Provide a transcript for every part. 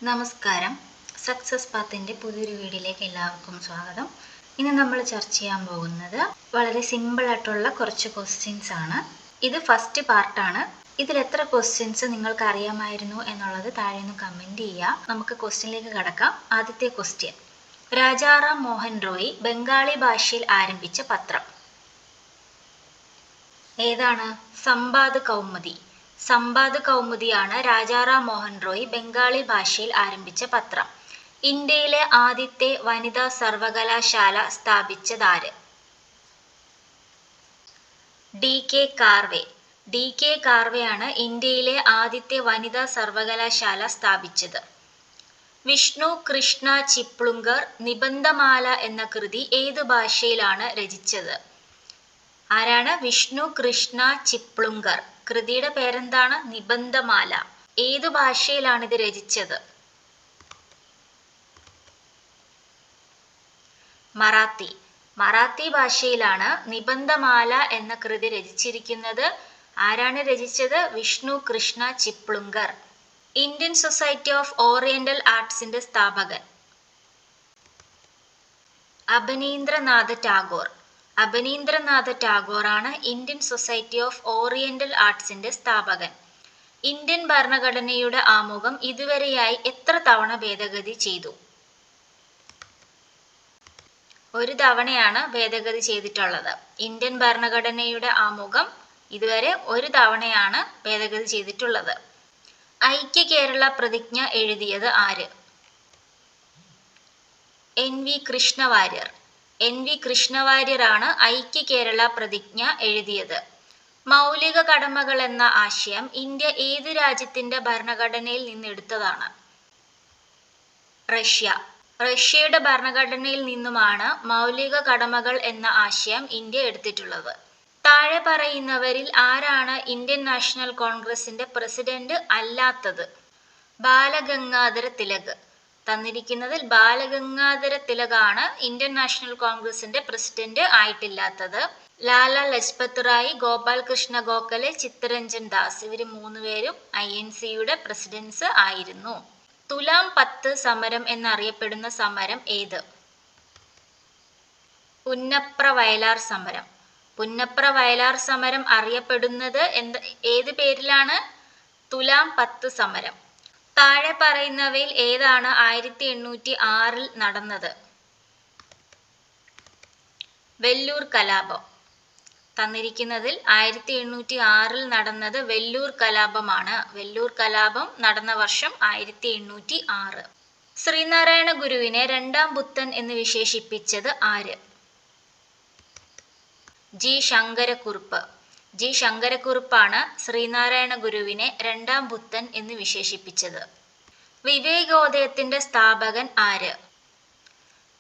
നമസ്കാരം. സക്സസ് പാത്തിൻ്റെ പുതിയൊരു വീഡിയോയിലേക്ക് എല്ലാവർക്കും സ്വാഗതം. ഇന്ന് നമ്മൾ ചർച്ച ചെയ്യാൻ പോകുന്നത് വളരെ സിമ്പിളായിട്ടുള്ള കുറച്ച് ക്വസ്റ്റ്യൻസ് ആണ്. ഇത് ഫസ്റ്റ് പാർട്ടാണ്. ഇതിൽ എത്ര ക്വസ്റ്റ്യൻസ് നിങ്ങൾക്ക് അറിയാമായിരുന്നു എന്നുള്ളത് താഴെ ഒന്ന് കമൻറ്റ് ചെയ്യുക. നമുക്ക് ക്വസ്റ്റ്യനിലേക്ക് കടക്കാം. ആദ്യത്തെ ക്വസ്റ്റ്യൻ: രാജാറാം മോഹൻ റോയ് ബംഗാളി ഭാഷയിൽ ആരംഭിച്ച പത്രം ഏതാണ്? സമ്പാദ് കൗമുദി. സമ്പാദ് കൗമുദിയാണ് രാജാറാം മോഹൻ റോയ് ബംഗാളി ഭാഷയിൽ ആരംഭിച്ച പത്രം. ഇന്ത്യയിലെ ആദ്യത്തെ വനിതാ സർവകലാശാല സ്ഥാപിച്ചതാര്? ഡി.കെ. കാർവെ. ഡി.കെ. കാർവെയാണ് ഇന്ത്യയിലെ ആദ്യത്തെ വനിതാ സർവകലാശാല സ്ഥാപിച്ചത്. വിഷ്ണു കൃഷ്ണ ചിപ്ലുങ്കർ നിബന്ധമാല എന്ന കൃതി ഏതു ഭാഷയിലാണ് രചിച്ചത്? ആരാണ്? വിഷ്ണു കൃഷ്ണ ചിപ്ലുങ്കർ. കൃതിയുടെ പേരെന്താണ്? നിബന്ധമാല. ഏതു ഭാഷയിലാണ് ഇത് രചിച്ചത്? മറാത്തി. മറാത്തി ഭാഷയിലാണ് നിബന്ധമാല എന്ന കൃതി രചിച്ചിരിക്കുന്നത്. ആരാണ് രചിച്ചത്? Vishnu Krishna Chiplunkar. Indian society of oriental ആർട്സിന്റെ സ്ഥാപകൻ? അബനീന്ദ്രനാഥ ടാഗോർ. അബനീന്ദ്രനാഥ ടാഗോറാണ് ഇന്ത്യൻ സൊസൈറ്റി ഓഫ് ഓറിയന്റൽ ആർട്സിന്റെ സ്ഥാപകൻ. ഇന്ത്യൻ ഭരണഘടനയുടെ ആമുഖം ഇതുവരെയായി എത്ര തവണ ഭേദഗതി ചെയ്തു? ഒരു തവണയാണ് ഭേദഗതി ചെയ്തിട്ടുള്ളത്. ഇന്ത്യൻ ഭരണഘടനയുടെ ആമുഖം ഇതുവരെ ഒരു തവണയാണ് ഭേദഗതി ചെയ്തിട്ടുള്ളത്. ഐക്യ കേരള പ്രതിജ്ഞ എഴുതിയത് ആര്? എൻ.വി. കൃഷ്ണവാര്യർ. എൻ.വി. കൃഷ്ണവാര്യരാണ് ഐക്യ കേരള പ്രതിജ്ഞ എഴുതിയത്. മൗലിക കടമകൾ എന്ന ആശയം ഇന്ത്യ ഏത് രാജ്യത്തിന്റെ ഭരണഘടനയിൽ നിന്നെടുത്തതാണ്? റഷ്യ. റഷ്യയുടെ ഭരണഘടനയിൽ നിന്നുമാണ് മൗലിക കടമകൾ എന്ന ആശയം ഇന്ത്യ എടുത്തിട്ടുള്ളത്. താഴെ പറയുന്നവരിൽ ആരാണ് ഇന്ത്യൻ നാഷണൽ കോൺഗ്രസിന്റെ പ്രസിഡന്റ് അല്ലാത്തത്? ബാലഗംഗാധര തിലക്. തന്നിരിക്കുന്നതിൽ ബാലഗംഗാധര തിലകാണ് ഇന്ത്യൻ നാഷണൽ കോൺഗ്രസിന്റെ പ്രസിഡന്റ് ആയിട്ടില്ലാത്തത്. ലാല ലജ്പത് റായ്, ഗോപാൽ കൃഷ്ണ ഗോഖലെ, ചിത്തരഞ്ജൻ ദാസ് ഇവർ മൂന്നുപേരും INCയുടെ പ്രസിഡന്റ്സ് ആയിരുന്നു. തുലാം 10 സമരം എന്നറിയപ്പെടുന്ന സമരം ഏത്? പുന്നപ്ര വയലാർ സമരം. പുന്നപ്ര വയലാർ സമരം അറിയപ്പെടുന്നത് ഏത് പേരിലാണ്? തുലാം 10 സമരം. താഴെ പറയുന്നവയിൽ ഏതാണ് 1806 നടന്നത്? വെല്ലൂർ കലാപം. തന്നിരിക്കുന്നതിൽ 1806 നടന്നത് വെല്ലൂർ കലാപമാണ്. വെല്ലൂർ കലാപം നടന്ന വർഷം 1806. ശ്രീനാരായണ ഗുരുവിനെ രണ്ടാം ബുദ്ധൻ എന്ന് വിശേഷിപ്പിച്ചത് ആര്? ജി. ശങ്കരക്കുറുപ്പ്. ജി. ശങ്കരക്കുറുപ്പാണ് ശ്രീനാരായണ ഗുരുവിനെ രണ്ടാം ബുദ്ധൻ എന്ന് വിശേഷിപ്പിച്ചത്. വിവേകോദയത്തിന്റെ സ്ഥാപകൻ ആര്?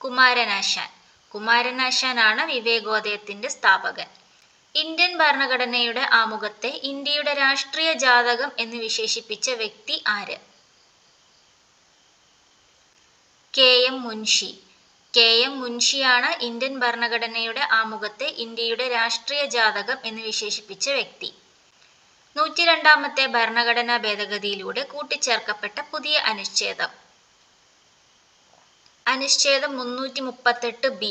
കുമാരനാശാൻ. കുമാരനാശാനാണ് വിവേകോദയത്തിന്റെ സ്ഥാപകൻ. ഇന്ത്യൻ ഭരണഘടനയുടെ ആമുഖത്തെ ഇന്ത്യയുടെ രാഷ്ട്രീയ ജാതകം എന്ന് വിശേഷിപ്പിച്ച വ്യക്തി ആര്? K.M. മുൻഷി. K.M. മുൻഷിയാണ് ഇന്ത്യൻ ഭരണഘടനയുടെ ആമുഖത്തെ ഇന്ത്യയുടെ രാഷ്ട്രീയ ജാതകം എന്ന് വിശേഷിപ്പിച്ച വ്യക്തി. 102ാമത്തെ ഭരണഘടനാ ഭേദഗതിയിലൂടെ കൂട്ടിച്ചേർക്കപ്പെട്ട പുതിയ അനുച്ഛേദം? അനുച്ഛേദം 338B.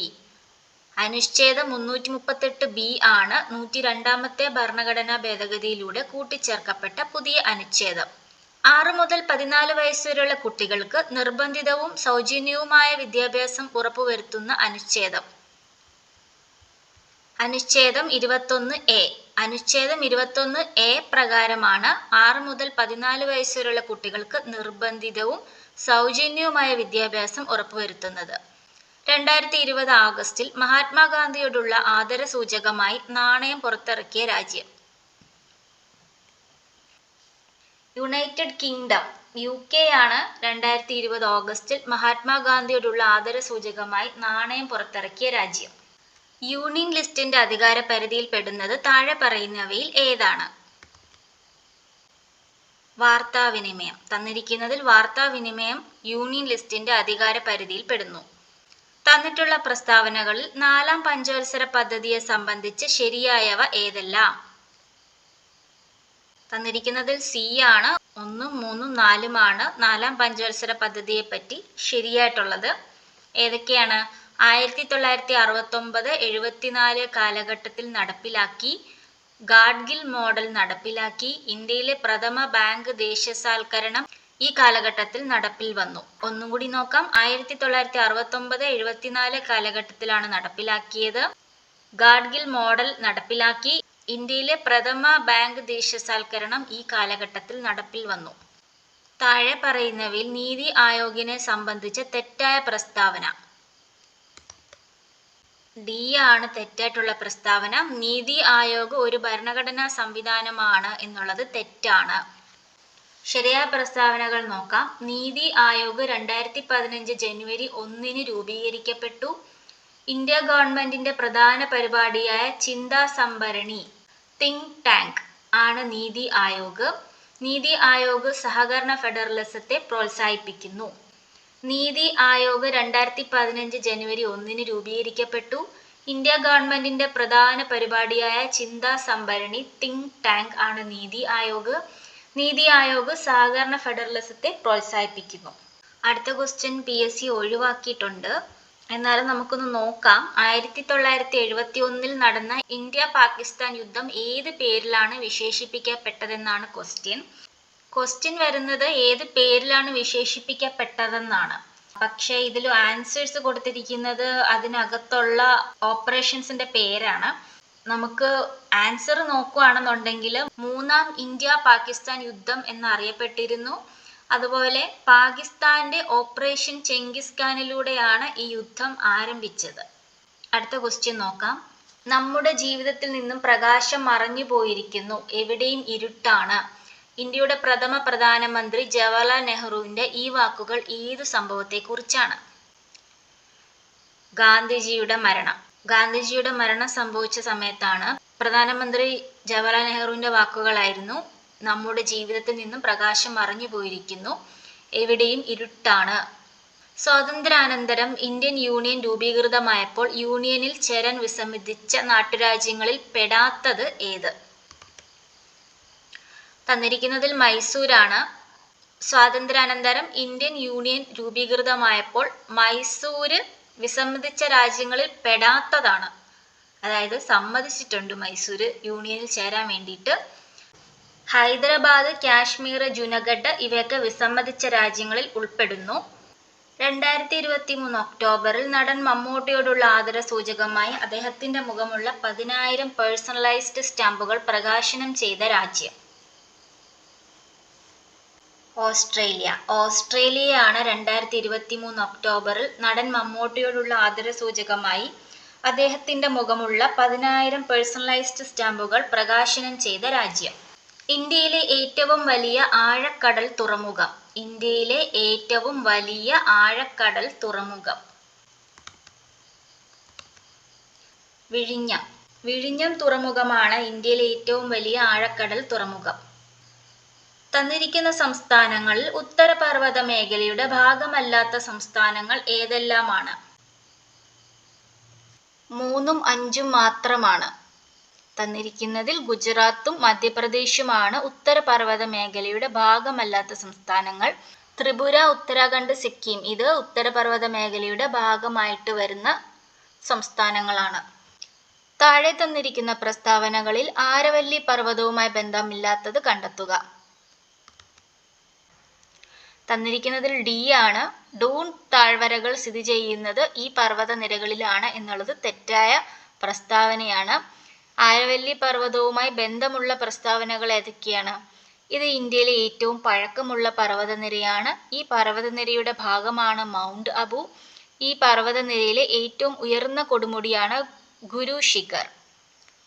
അനുച്ഛേദം 338B ആണ് 102ാമത്തെ ഭരണഘടനാ ഭേദഗതിയിലൂടെ കൂട്ടിച്ചേർക്കപ്പെട്ട പുതിയ അനുച്ഛേദം. 6 മുതൽ 14 വയസ്സുവരെയുള്ള കുട്ടികൾക്ക് നിർബന്ധിതവും സൗജന്യവുമായ വിദ്യാഭ്യാസം ഉറപ്പുവരുത്തുന്ന അനുച്ഛേദം? അനുച്ഛേദം 21A. അനുച്ഛേദം 21A പ്രകാരമാണ് 6 മുതൽ 14 വയസ്സുവരെയുള്ള കുട്ടികൾക്ക് നിർബന്ധിതവും സൗജന്യവുമായ വിദ്യാഭ്യാസം ഉറപ്പുവരുത്തുന്നത്. 2020 ആഗസ്റ്റിൽ മഹാത്മാഗാന്ധിയോടുള്ള ആദരസൂചകമായി നാണയം പുറത്തിറക്കിയ രാജ്യം? United kingdom. UK ആണ് 2020 ഓഗസ്റ്റിൽ മഹാത്മാഗാന്ധിയോടുള്ള ആദരസൂചകമായി നാണയം പുറത്തിറക്കിയ രാജ്യം. യൂണിയൻ ലിസ്റ്റിന്റെ അധികാര പരിധിയിൽ പെടുന്നത് താഴെ പറയുന്നവയിൽ ഏതാണ്? വാർത്താവിനിമയം. തന്നിരിക്കുന്നതിൽ വാർത്താവിനിമയം യൂണിയൻ ലിസ്റ്റിന്റെ അധികാര പരിധിയിൽ പെടുന്നു. തന്നിട്ടുള്ള പ്രസ്താവനകളിൽ 4ാം പഞ്ചവത്സര പദ്ധതിയെ സംബന്ധിച്ച് ശരിയായവ ഏതെല്ലാം? തന്നിരിക്കുന്നതിൽ സി ആണ്. 1, 3, 4 ആണ് 4ാം പഞ്ചവത്സര പദ്ധതിയെ പറ്റി ശരിയായിട്ടുള്ളത്. ഏതൊക്കെയാണ്? 1969-74 കാലഘട്ടത്തിൽ നടപ്പിലാക്കി. ഗാഡ്ഗിൽ മോഡൽ നടപ്പിലാക്കി. ഇന്ത്യയിലെ പ്രഥമ ബാങ്ക് ദേശസാൽക്കരണം ഈ കാലഘട്ടത്തിൽ നടപ്പിൽ വന്നു. ഒന്നും കൂടി നോക്കാം. 1969-74 കാലഘട്ടത്തിലാണ് നടപ്പിലാക്കിയത്. ഗാഡ്ഗിൽ മോഡൽ നടപ്പിലാക്കി. ഇന്ത്യയിലെ പ്രഥമ ബാങ്ക് ദേശസാൽക്കരണം ഈ കാലഘട്ടത്തിൽ നടപ്പിൽ വന്നു. താഴെ പറയുന്നവയിൽ നീതി ആയോഗിനെ സംബന്ധിച്ച തെറ്റായ പ്രസ്താവന. ഡി ആണ് തെറ്റായിട്ടുള്ള പ്രസ്താവന. നീതി ആയോഗ് ഒരു ഭരണഘടനാ സംവിധാനമാണ് എന്നുള്ളത് തെറ്റാണ്. ശരിയായ പ്രസ്താവനകൾ നോക്കാം. നീതി ആയോഗ് 2015 ജനുവരി 1 രൂപീകരിക്കപ്പെട്ടു. ഇന്ത്യ ഗവൺമെന്റിന്റെ പ്രധാന പരിപാടിയായ ചിന്താ സംഭരണി തിങ്ക് ടാങ്ക് ആണ് നീതി ആയോഗ്. നീതി ആയോഗ് സഹകരണ ഫെഡറലിസത്തെ പ്രോത്സാഹിപ്പിക്കുന്നു. നീതി ആയോഗ് 2015 ജനുവരി 1 രൂപീകരിക്കപ്പെട്ടു. ഇന്ത്യ ഗവൺമെന്റിന്റെ പ്രധാന പരിപാടിയായ ചിന്താ സംഭരണി തിങ്ക് ടാങ്ക് ആണ് നീതി ആയോഗ്. നീതി ആയോഗ് സഹകരണ ഫെഡറലിസത്തെ പ്രോത്സാഹിപ്പിക്കുന്നു. അടുത്ത ക്വസ്റ്റ്യൻ PSC ഒഴിവാക്കിയിട്ടുണ്ട്. എന്നാലും നമുക്കൊന്ന് നോക്കാം. 1971 നടന്ന ഇന്ത്യ പാകിസ്ഥാൻ യുദ്ധം ഏത് പേരിലാണ് വിശേഷിപ്പിക്കപ്പെട്ടതെന്നാണ് ക്വസ്റ്റ്യൻ വരുന്നത് ഏത് പേരിലാണ് വിശേഷിപ്പിക്കപ്പെട്ടതെന്നാണ്. പക്ഷേ ഇതിൽ ആൻസേഴ്സ് കൊടുത്തിരിക്കുന്നത് അതിനകത്തുള്ള ഓപ്പറേഷൻസിന്റെ പേരാണ്. നമുക്ക് ആൻസർ നോക്കുകയാണെന്നുണ്ടെങ്കിൽ 3ാം ഇന്ത്യ പാകിസ്ഥാൻ യുദ്ധം എന്നറിയപ്പെട്ടിരുന്നു. അതുപോലെ പാകിസ്ഥാന്റെ ഓപ്പറേഷൻ ചെങ്കിസ് ഖാനിലൂടെയാണ് ഈ യുദ്ധം ആരംഭിച്ചത്. അടുത്ത ക്വസ്റ്റ്യൻ നോക്കാം. നമ്മുടെ ജീവിതത്തിൽ നിന്നും പ്രകാശം മറഞ്ഞു പോയിരിക്കുന്നു, എവിടെയും ഇരുട്ടാണ്. ഇന്ത്യയുടെ പ്രഥമ പ്രധാനമന്ത്രി ജവഹർലാൽ നെഹ്റുവിന്റെ ഈ വാക്കുകൾ ഏതു സംഭവത്തെക്കുറിച്ചാണ്? ഗാന്ധിജിയുടെ മരണം. ഗാന്ധിജിയുടെ മരണം സംഭവിച്ച സമയത്താണ്. പ്രധാനമന്ത്രി ജവഹർലാൽ നെഹ്റുവിന്റെ വാക്കുകളായിരുന്നു നമ്മുടെ ജീവിതത്തിൽ നിന്നും പ്രകാശം മറഞ്ഞു പോയിരിക്കുന്നു, എവിടെയും ഇരുട്ടാണ്. സ്വാതന്ത്ര്യാനന്തരം ഇന്ത്യൻ യൂണിയൻ രൂപീകൃതമായപ്പോൾ യൂണിയനിൽ ചേരാൻ വിസമ്മതിച്ച നാട്ടുരാജ്യങ്ങളിൽ പെടാത്തത് ഏത്? തന്നിരിക്കുന്നതിൽ മൈസൂരാണ്. സ്വാതന്ത്ര്യാനന്തരം ഇന്ത്യൻ യൂണിയൻ രൂപീകൃതമായപ്പോൾ മൈസൂര് വിസമ്മതിച്ച രാജ്യങ്ങളിൽ പെടാത്തതാണ്. അതായത് സമ്മതിച്ചിട്ടുണ്ട് മൈസൂര് യൂണിയനിൽ ചേരാൻ വേണ്ടിയിട്ട്. ഹൈദരാബാദ്, കാശ്മീർ, ജുനഗഡ് ഇവയൊക്കെ വിസമ്മതിച്ച രാജ്യങ്ങളിൽ ഉൾപ്പെടുന്നു. 2023 ഒക്ടോബറിൽ നടൻ മമ്മൂട്ടിയോടുള്ള ആദരസൂചകമായി അദ്ദേഹത്തിന്റെ മുഖമുള്ള 10,000 പേഴ്സണലൈസ്ഡ് സ്റ്റാമ്പുകൾ പ്രകാശനം ചെയ്ത രാജ്യം? ഓസ്ട്രേലിയയാണ് 2023 ഒക്ടോബറിൽ നടൻ മമ്മൂട്ടിയോടുള്ള ആദരസൂചകമായി അദ്ദേഹത്തിന്റെ മുഖമുള്ള 10,000 പേഴ്സണലൈസ്ഡ് സ്റ്റാമ്പുകൾ പ്രകാശനം ചെയ്ത രാജ്യം. ഇന്ത്യയിലെ ഏറ്റവും വലിയ ആഴക്കടൽ തുറമുഖം. ഇന്ത്യയിലെ ഏറ്റവും വലിയ ആഴക്കടൽ തുറമുഖം വിഴിഞ്ഞം തുറമുഖമാണ് ഇന്ത്യയിലെ ഏറ്റവും വലിയ ആഴക്കടൽ തുറമുഖം. തന്നിരിക്കുന്ന സംസ്ഥാനങ്ങളിൽ ഉത്തരപർവ്വത മേഖലയുടെ ഭാഗമല്ലാത്ത സംസ്ഥാനങ്ങൾ ഏതെല്ലാമാണ്? 3ഉം 5ഉം മാത്രമാണ്. തന്നിരിക്കുന്നതിൽ ഗുജറാത്തും മധ്യപ്രദേശുമാണ് ഉത്തരപർവ്വത മേഖലയുടെ ഭാഗമല്ലാത്ത സംസ്ഥാനങ്ങൾ. ത്രിപുര, ഉത്തരാഖണ്ഡ്, സിക്കിം ഇത് ഉത്തരപർവ്വത മേഖലയുടെ ഭാഗമായിട്ട് വരുന്ന സംസ്ഥാനങ്ങളാണ്. താഴെ തന്നിരിക്കുന്ന പ്രസ്താവനകളിൽ ആരവല്ലി പർവ്വതവുമായി ബന്ധമില്ലാത്തത് കണ്ടെത്തുക. തന്നിരിക്കുന്നതിൽ ഡി ആണ്. ഡൂൺ താഴ്വരകൾ സ്ഥിതി ചെയ്യുന്നത് ഈ പർവ്വത നിരകളിലാണ് എന്നുള്ളത് തെറ്റായ പ്രസ്താവനയാണ്. ആരവല്ലി പർവ്വതവുമായി ബന്ധമുള്ള പ്രസ്താവനകൾ ഏതൊക്കെയാണ്? ഇത് ഇന്ത്യയിലെ ഏറ്റവും പഴക്കമുള്ള പർവ്വതനിരയാണ്. ഈ പർവ്വതനിരയുടെ ഭാഗമാണ് മൗണ്ട് അബു. ഈ പർവ്വതനിരയിലെ ഏറ്റവും ഉയർന്ന കൊടുമുടിയാണ് ഗുരു ശിഖർ.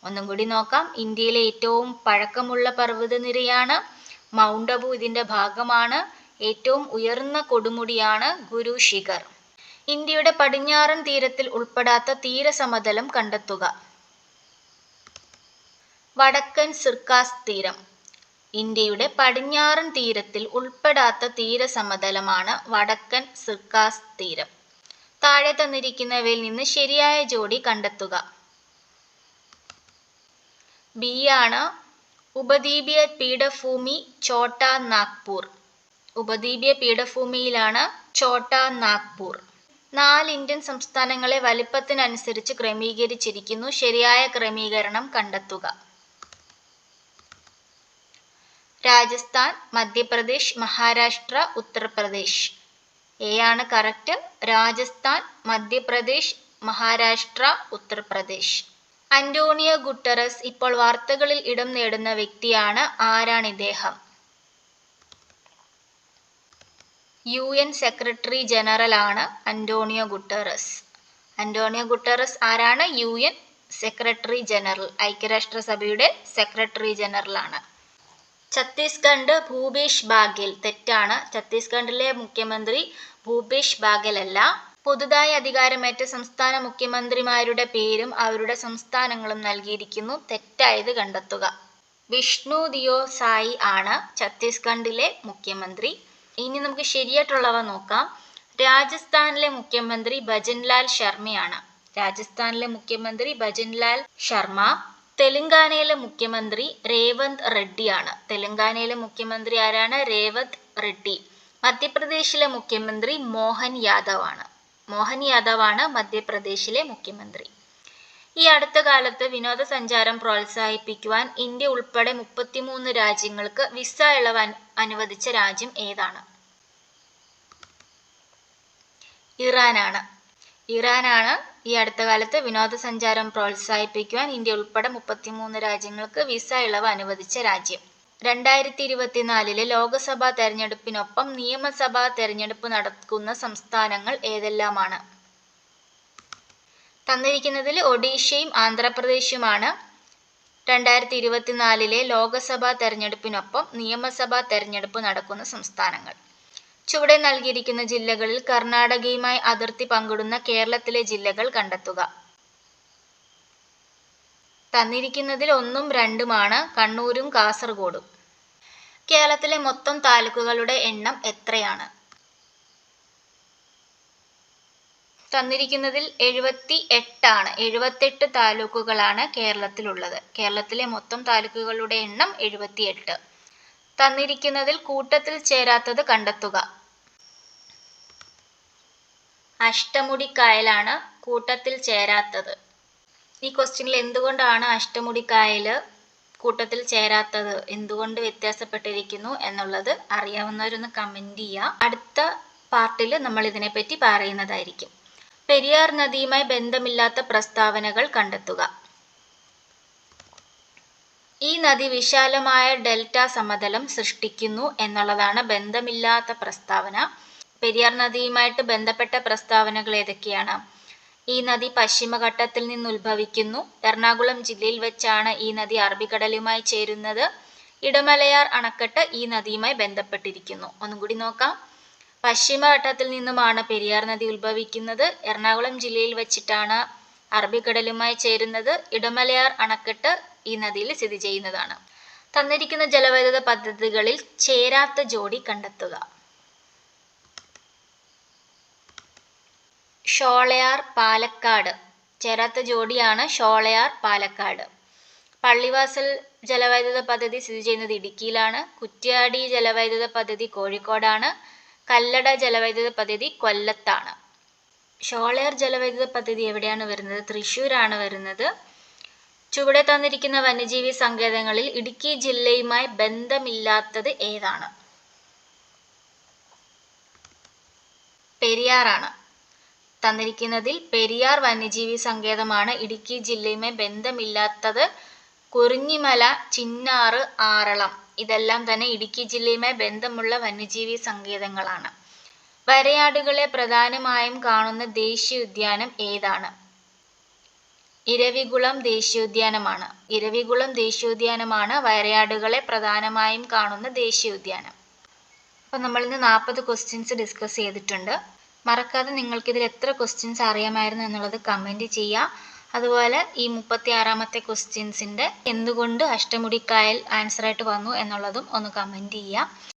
ഒന്നും കൂടി നോക്കാം. ഇന്ത്യയിലെ ഏറ്റവും പഴക്കമുള്ള പർവ്വതനിരയാണ് മൗണ്ട് അബു. ഇതിന്റെ ഭാഗമാണ്. ഏറ്റവും ഉയർന്ന കൊടുമുടിയാണ് ഗുരു ശിഖർ. ഇന്ത്യയുടെ പടിഞ്ഞാറൻ തീരത്തിൽ ഉൾപ്പെടാത്ത തീരസമതലം കണ്ടെത്തുക. വടക്കൻ സിർക്കാസ് തീരം. ഇന്ത്യയുടെ പടിഞ്ഞാറൻ തീരത്തിൽ ഉൾപ്പെടാത്ത തീരസമതലമാണ് വടക്കൻ സിർക്കാസ് തീരം. താഴെ തന്നിരിക്കുന്നവയിൽ നിന്ന് ശരിയായ ജോഡി കണ്ടെത്തുക. ബി ആണ്. ഉപദ്വീപീയ പീഠഭൂമി ഛോട്ടാ നാഗ്പൂർ. ഉപദ്വീപീയ പീഠഭൂമിയിലാണ് ഛോട്ടാ നാഗ്പൂർ. 4 ഇന്ത്യൻ സംസ്ഥാനങ്ങളെ വലിപ്പത്തിനനുസരിച്ച് ക്രമീകരിച്ചിരിക്കുന്നു. ശരിയായ ക്രമീകരണം കണ്ടെത്തുക. രാജസ്ഥാൻ, മധ്യപ്രദേശ്, മഹാരാഷ്ട്ര, ഉത്തർപ്രദേശ്. എ ആണ് correct. Rajasthan, Madhya Pradesh, Maharashtra, Uttar Pradesh. Antonio Guterres ഇപ്പോൾ വാർത്തകളിൽ ഇടം നേടുന്ന വ്യക്തിയാണ്. ആരാണ് ഇദ്ദേഹം? UN സെക്രട്ടറി ജനറൽ ആണ് അന്റോണിയോ ഗുട്ടറസ്. അന്റോണിയോ ഗുട്ടറസ് ആരാണ്? UN സെക്രട്ടറി ജനറൽ, ഐക്യരാഷ്ട്രസഭയുടെ സെക്രട്ടറി ജനറൽ ആണ്. ഛത്തീസ്ഗഡ് ഭൂപേഷ് ബാഗേൽ. തെറ്റാണ്. ഛത്തീസ്ഗഡിലെ മുഖ്യമന്ത്രി ഭൂപേഷ് ബാഗേൽ അല്ല. പുതുതായി അധികാരമേറ്റ സംസ്ഥാന മുഖ്യമന്ത്രിമാരുടെ പേരും അവരുടെ സംസ്ഥാനങ്ങളും നൽകിയിരിക്കുന്നു. തെറ്റായത് കണ്ടെത്തുക. വിഷ്ണു ദിയോ സായി ആണ് ഛത്തീസ്ഗഡിലെ മുഖ്യമന്ത്രി. ഇനി നമുക്ക് ശരിയായിട്ടുള്ളവ നോക്കാം. രാജസ്ഥാനിലെ മുഖ്യമന്ത്രി ഭജൻലാൽ ശർമ്മയാണ്. രാജസ്ഥാനിലെ മുഖ്യമന്ത്രി ഭജൻലാൽ ശർമ്മ. തെലങ്കാനയിലെ മുഖ്യമന്ത്രി രേവന്ത് റെഡ്ഡിയാണ്. തെലങ്കാനയിലെ മുഖ്യമന്ത്രി ആരാണ്? രേവന്ത് റെഡ്ഡി. മധ്യപ്രദേശിലെ മുഖ്യമന്ത്രി മോഹൻ യാദവ് ആണ്. മോഹൻ യാദവ് ആണ് മധ്യപ്രദേശിലെ മുഖ്യമന്ത്രി. ഈ അടുത്ത കാലത്ത് വിനോദസഞ്ചാരം പ്രോത്സാഹിപ്പിക്കുവാൻ ഇന്ത്യ ഉൾപ്പെടെ 33 രാജ്യങ്ങൾക്ക് വിസ ഇളവ് അനുവദിച്ച രാജ്യം ഏതാണ്? ഇറാനാണ്. ഇറാനാണ് ഈ അടുത്ത കാലത്ത് വിനോദസഞ്ചാരം പ്രോത്സാഹിപ്പിക്കുവാൻ ഇന്ത്യ ഉൾപ്പെടെ 33 രാജ്യങ്ങൾക്ക് വിസ ഇളവ് അനുവദിച്ച രാജ്യം. 2024 ലോക്സഭാ തെരഞ്ഞെടുപ്പിനൊപ്പം നിയമസഭാ തെരഞ്ഞെടുപ്പ് നടക്കുന്ന സംസ്ഥാനങ്ങൾ ഏതെല്ലാമാണ്? തന്നിരിക്കുന്നതിൽ ഒഡീഷയും ആന്ധ്രാപ്രദേശുമാണ് 2024 ലോക്സഭാ തെരഞ്ഞെടുപ്പിനൊപ്പം നിയമസഭാ തെരഞ്ഞെടുപ്പ് നടക്കുന്ന സംസ്ഥാനങ്ങൾ. ചുവടെ നൽകിയിരിക്കുന്ന ജില്ലകളിൽ കർണാടകയുമായി അതിർത്തി പങ്കിടുന്ന കേരളത്തിലെ ജില്ലകൾ കണ്ടെത്തുക. തന്നിരിക്കുന്നതിൽ 1ഉം 2ഉമാണ് കണ്ണൂരും കാസർഗോഡും. കേരളത്തിലെ മൊത്തം താലൂക്കുകളുടെ എണ്ണം എത്രയാണ്? തന്നിരിക്കുന്നതിൽ 78 ആണ്. 78 താലൂക്കുകളാണ് കേരളത്തിലുള്ളത്. കേരളത്തിലെ മൊത്തം താലൂക്കുകളുടെ എണ്ണം 78. തന്നിരിക്കുന്നതിൽ കൂട്ടത്തിൽ ചേരാത്തത് കണ്ടെത്തുക. അഷ്ടമുടിക്കായലാണ് കൂട്ടത്തിൽ ചേരാത്തത്. ഈ ക്വസ്റ്റ്യനിൽ എന്തുകൊണ്ടാണ് അഷ്ടമുടിക്കായൽ കൂട്ടത്തിൽ ചേരാത്തത്, എന്തുകൊണ്ട് വ്യത്യാസപ്പെട്ടിരിക്കുന്നു എന്നുള്ളത് അറിയാവുന്നവരൊന്ന് കമൻറ്റ് ചെയ്യുക. അടുത്ത പാർട്ടിൽ നമ്മൾ ഇതിനെപ്പറ്റി പറയുന്നതായിരിക്കും. പെരിയാർ നദിയുമായി ബന്ധമില്ലാത്ത പ്രസ്താവനകൾ കണ്ടെത്തുക. ഈ നദി വിശാലമായ ഡെൽറ്റ സമതലം സൃഷ്ടിക്കുന്നു എന്നുള്ളതാണ് ബന്ധമില്ലാത്ത പ്രസ്താവന. പെരിയാർ നദിയുമായിട്ട് ബന്ധപ്പെട്ട പ്രസ്താവനകൾ ഏതൊക്കെയാണ്? ഈ നദി പശ്ചിമഘട്ടത്തിൽ നിന്ന് ഉത്ഭവിക്കുന്നു. എറണാകുളം ജില്ലയിൽ വെച്ചാണ് ഈ നദി അറബിക്കടലുമായി ചേരുന്നത്. ഇടമലയാർ അണക്കെട്ട് ഈ നദിയുമായി ബന്ധപ്പെട്ടിരിക്കുന്നു. ഒന്നും കൂടി നോക്കാം. പശ്ചിമഘട്ടത്തിൽ നിന്നുമാണ് പെരിയാർ നദി ഉത്ഭവിക്കുന്നത്. എറണാകുളം ജില്ലയിൽ വെച്ചിട്ടാണ് അറബിക്കടലുമായി ചേരുന്നത്. ഇടമലയാർ അണക്കെട്ട് ഈ നദിയിൽ സ്ഥിതി ചെയ്യുന്നതാണ്. തന്നിരിക്കുന്ന ജലവൈദ്യുത പദ്ധതികളിൽ ചേരാത്ത ജോഡി കണ്ടെത്തുക. ഷോളയാർ പാലക്കാട്. ചേരാത്ത ജോഡിയാണ് ഷോളയാർ പാലക്കാട്. പള്ളിവാസൽ ജലവൈദ്യുത പദ്ധതി സ്ഥിതി ചെയ്യുന്നത് ഇടുക്കിയിലാണ്. കുറ്റ്യാടി ജലവൈദ്യുത പദ്ധതി കോഴിക്കോടാണ്. കല്ലട ജലവൈദ്യുത പദ്ധതി കൊല്ലത്താണ്. ഷോളയാർ ജലവൈദ്യുത പദ്ധതി എവിടെയാണ് വരുന്നത്? തൃശ്ശൂരാണ് വരുന്നത്. ചുവടെ തന്നിരിക്കുന്ന വന്യജീവി സങ്കേതങ്ങളിൽ ഇടുക്കി ജില്ലയുമായി ബന്ധമില്ലാത്തത് ഏതാണ്? പെരിയാറാണ്. തന്നിരിക്കുന്നതിൽ പെരിയാർ വന്യജീവി സങ്കേതമാണ് ഇടുക്കി ജില്ലയുമായി ബന്ധമില്ലാത്തത്. കുറിഞ്ഞിമല, ചിന്നാറ്, ആറളം ഇതെല്ലാം തന്നെ ഇടുക്കി ജില്ലയുമായി ബന്ധമുള്ള വന്യജീവി സങ്കേതങ്ങളാണ്. വരയാടുകളെ പ്രധാനമായും കാണുന്ന ദേശീയോദ്യാനം ഏതാണ്? ഇരവികുളം ദേശീയോദ്യാനമാണ്. ഇരവികുളം ദേശീയോദ്യാനമാണ് വരയാടുകളെ പ്രധാനമായും കാണുന്ന ദേശീയോദ്യാനം. അപ്പോൾ നമ്മളിന്ന് 40 ക്വസ്റ്റ്യൻസ് ഡിസ്കസ് ചെയ്തിട്ടുണ്ട്. മറക്കാതെ നിങ്ങൾക്കിതിൽ എത്ര ക്വസ്റ്റ്യൻസ് അറിയാമായിരുന്നു എന്നുള്ളത് കമൻറ്റ് ചെയ്യുക. അതുപോലെ ഈ 36ാമത്തെ ക്വസ്റ്റ്യൻസിൻ്റെ എന്തുകൊണ്ട് അഷ്ടമുടിക്കായൽ ആൻസറായിട്ട് വന്നു എന്നുള്ളതും ഒന്ന് കമൻറ്റ് ചെയ്യുക.